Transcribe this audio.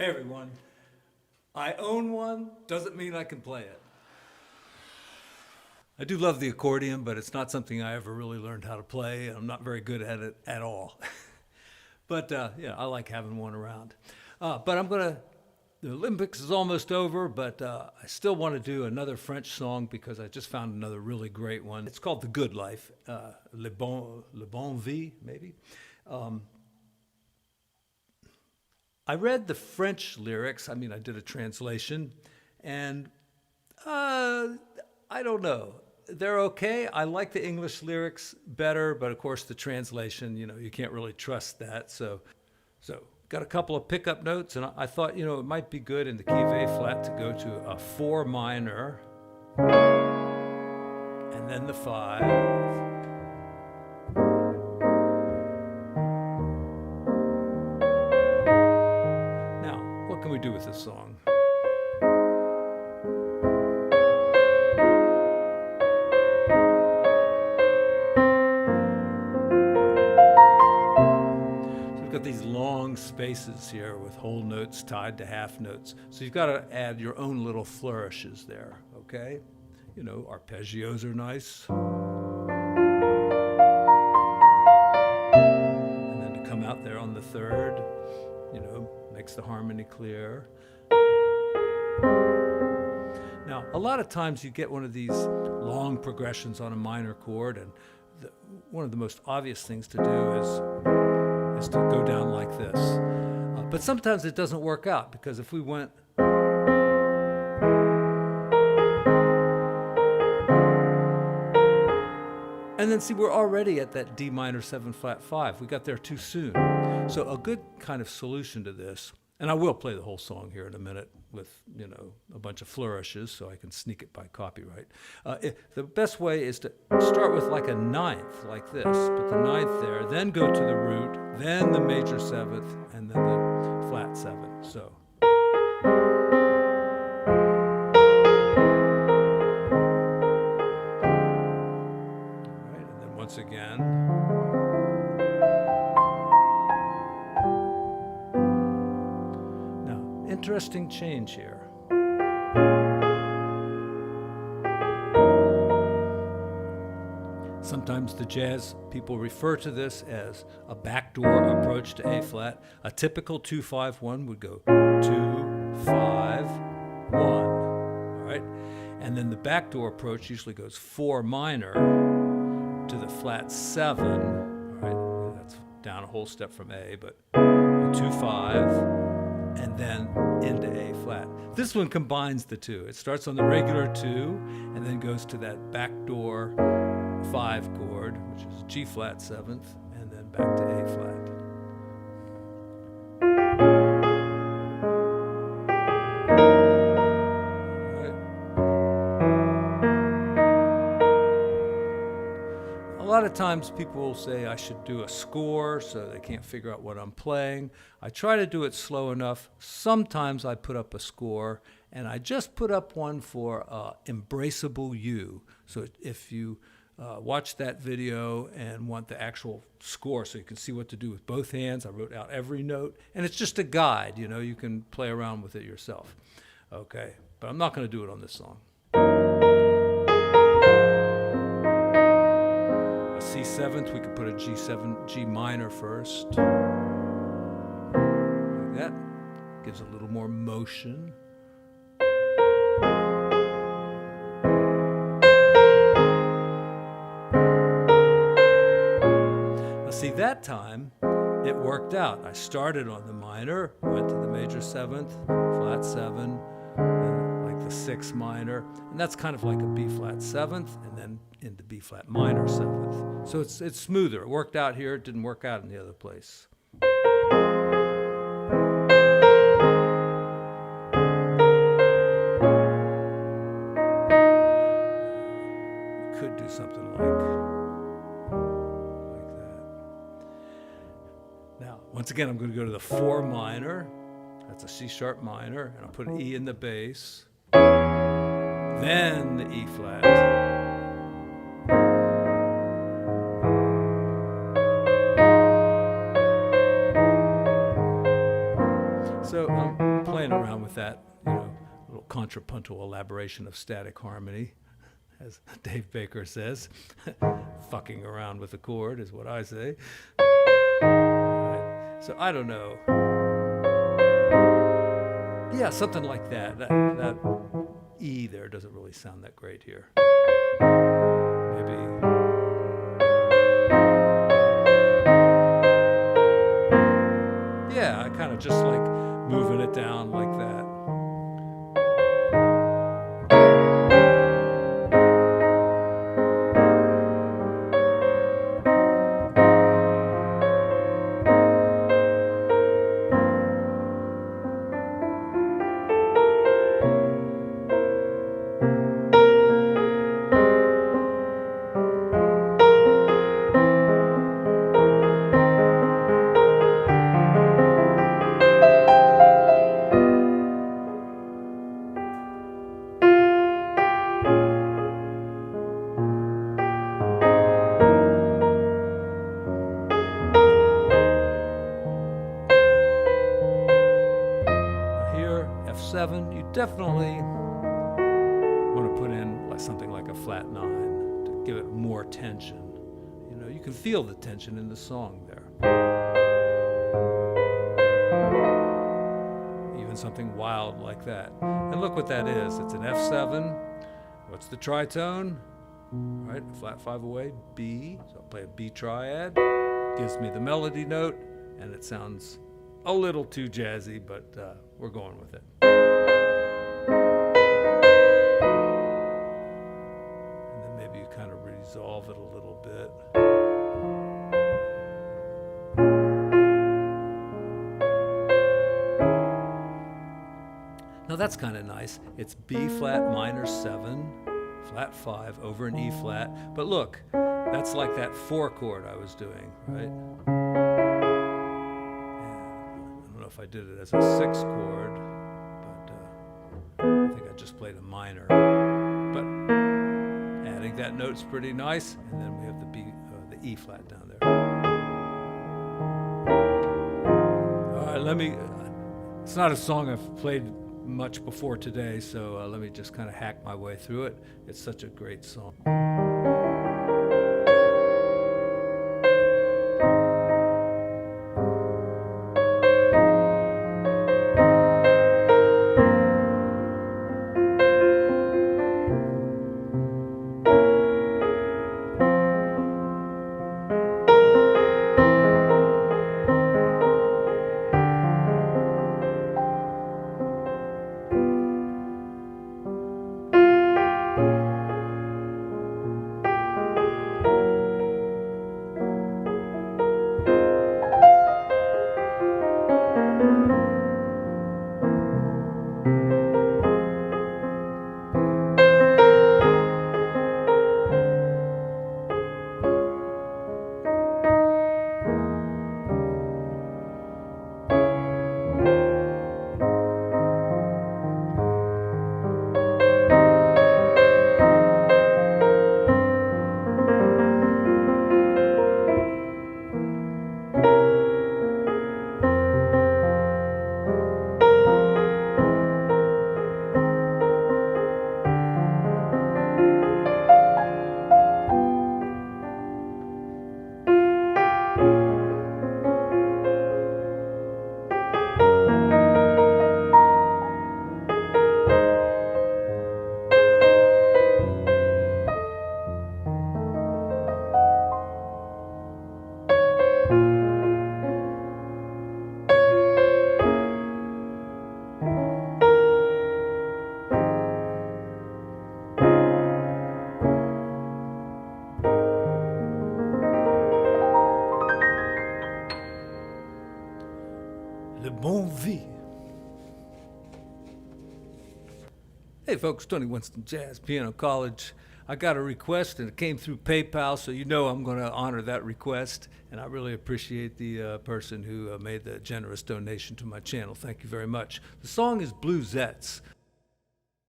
Hey everyone, I own one, doesn't mean I can play it. I do love the accordion, but it's not something I ever really learned how to play. I'm not very good at it at all. But yeah, I like having one around. The Olympics is almost over, but I still want to do another French song because I just found another really great one. It's called The Good Life, Belle Vie, maybe. I read the French lyrics. I mean, I did a translation, and I don't know. They're okay. I like the English lyrics better, but of course the translation, you can't really trust that. So got a couple of pickup notes, and I thought, it might be good in the key of A flat to go to a 4 minor, and then the 5. What can we do with this song? So we've got these long spaces here with whole notes tied to half notes. So you've got to add your own little flourishes there, okay? Arpeggios are nice. And then to come out there on the 3rd, makes the harmony clear. Now, a lot of times you get one of these long progressions on a minor chord, and one of the most obvious things to do is to go down like this. But sometimes it doesn't work out, because if we went and then see, we're already at that D minor 7 flat 5. We got there too soon. So a good kind of solution to this, and I will play the whole song here in a minute with, a bunch of flourishes so I can sneak it by copyright. The best way is to start with like a 9th, like this. Put the 9th there, then go to the root, then the major 7th, and then the flat 7. So. Once again. Now, interesting change here. Sometimes the jazz people refer to this as a backdoor approach to A flat. A typical 2-5-1 would go 2-5-1. All right? And then the backdoor approach usually goes 4 minor to the flat 7, all right, that's down a whole step from A, but 2-5, and then into A flat. This one combines the two. It starts on the regular 2, and then goes to that backdoor 5 chord, which is G flat 7th, and then back to A flat. A lot of times people will say I should do a score so they can't figure out what I'm playing. I try to do it slow enough. Sometimes I put up a score, and I just put up one for Embraceable You. So if you watch that video and want the actual score so you can see what to do with both hands, I wrote out every note, and it's just a guide. You can play around with it yourself. Okay, but I'm not going to do it on this song. C7th, we could put a G7, G minor first. Like that. Gives a little more motion. Now see, that time it worked out. I started on the minor, went to the major 7th, flat 7, then like the 6 minor, and that's kind of like a B flat 7th, and then into B flat minor 7th. So it's smoother. It worked out here. It didn't work out in the other place. You could do something like that. Now, once again, I'm going to go to the 4 minor. That's a C sharp minor, and I'll put an E in the bass. Then the E flat. So with that, you know, little contrapuntal elaboration of static harmony, as Dave Baker says. Fucking around with the chord is what I say. Right. So I don't know. Yeah, something like that. That E there doesn't really sound that great here. Maybe. Yeah, I kind of just like moving it down like that. F7, you definitely want to put in like something like a flat 9 to give it more tension. You know, you can feel the tension in the song there. Even something wild like that. And look what that is. It's an F7. What's the tritone? Right, flat 5 away, B. So I'll play a B triad. Gives me the melody note, and it sounds a little too jazzy, but we're going with it. And then maybe you kind of resolve it a little bit. Now that's kind of nice. It's B flat minor 7, flat 5 over an E flat. But look, that's like that 4 chord I was doing, right? If I did it as a 6 chord, but I think I just played a minor. But adding that note's pretty nice, and then we have the the E flat down there. All right, it's not a song I've played much before today, so let me just kind of hack my way through it. It's such a great song. Belle Vie. Hey folks, Tony Winston, Jazz Piano College. I got a request and it came through PayPal, so you know I'm going to honor that request. And I really appreciate the person who made the generous donation to my channel. Thank you very much. The song is Bluesettes.